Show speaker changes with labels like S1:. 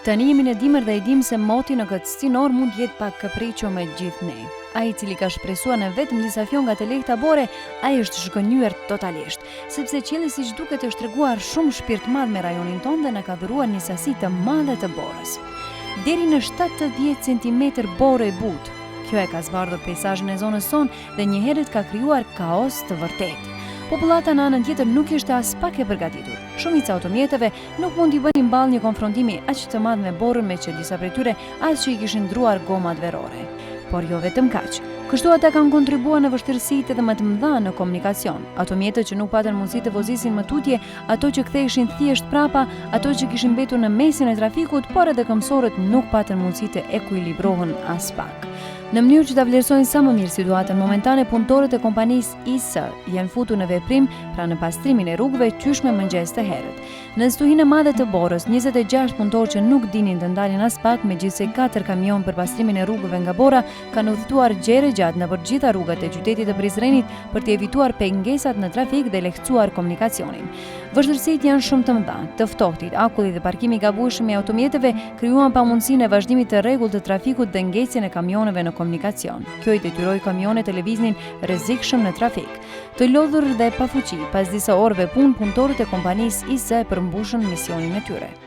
S1: Tani jemi në dimër dhe e dim se moti në këtë stinor mund jetë pak kapriço me gjithë ne. Ai i cili ka shpresuar në vetëm disa fjonga të lehta bore, ai është zhgënjur totalisht, sepse qielli siç duket është treguar shumë shpirt madh me rajonin tonë dhe na ka dhuruar një sasi të madhe të borës. Deri në 70 cm borë e butë. Kjo e ka zbardhur peizazhin e zonës sonë dhe njëherët ka krijuar kaos të vërtetë. Popullata në anën tjetër nuk ishte as pak e përgatitur. Shumica automjeteve nuk mund t'i bënin mballë një konfrontimi aq të madh me borën, me që disa prej tyre as që i kishin ndruar gomat verore. Por jo vetëm kaq. Kështu ata kanë kontribuar në vështirësitë edhe më të mëdha në komunikacion. Automjetët që nuk patën mundësi të vozisin më tutje, ato që ktheheshin thjesht prapa, ato që kishin mbetur në mesin e trafikut, por edhe këmbësorët nuk patën mundësi të ekuilibrohen as pak. Në mënyrë që ta vlerësojnë sa më mirë situatën momentane, punëtorët e kompanisë IS janë futur në veprim pra në pastrimin e rrugëve qysh me mëngjes të herët. Në stuhinë e madhe të borës, 26 punëtorë që nuk dinin të ndalin as pak, megjithse 4 kamion për pastrimin e rrugëve nga bora kanë udhëtuar gjerë gjatë nëpër gjitha rrugët e qytetit të Prizrenit për të evituar pengesat në trafik dhe lehtësuar komunikacionin. Vështirësitë janë shumë të mëdha. Të ftohtit, akulli dhe parkimi i gabueshëm i automjeteve krijuan pamundësinë e vazhdimit të rregullt të trafikut dhe ngecjen e kamioneve në komunikacion. Kjo i detyroi kamionet të lëviznin rrezikshëm në trafik. Të lodhur dhe pa fuqi, pas disa orëve punë, punëtorët e kompanisë IS përmbushën misionin e tyre.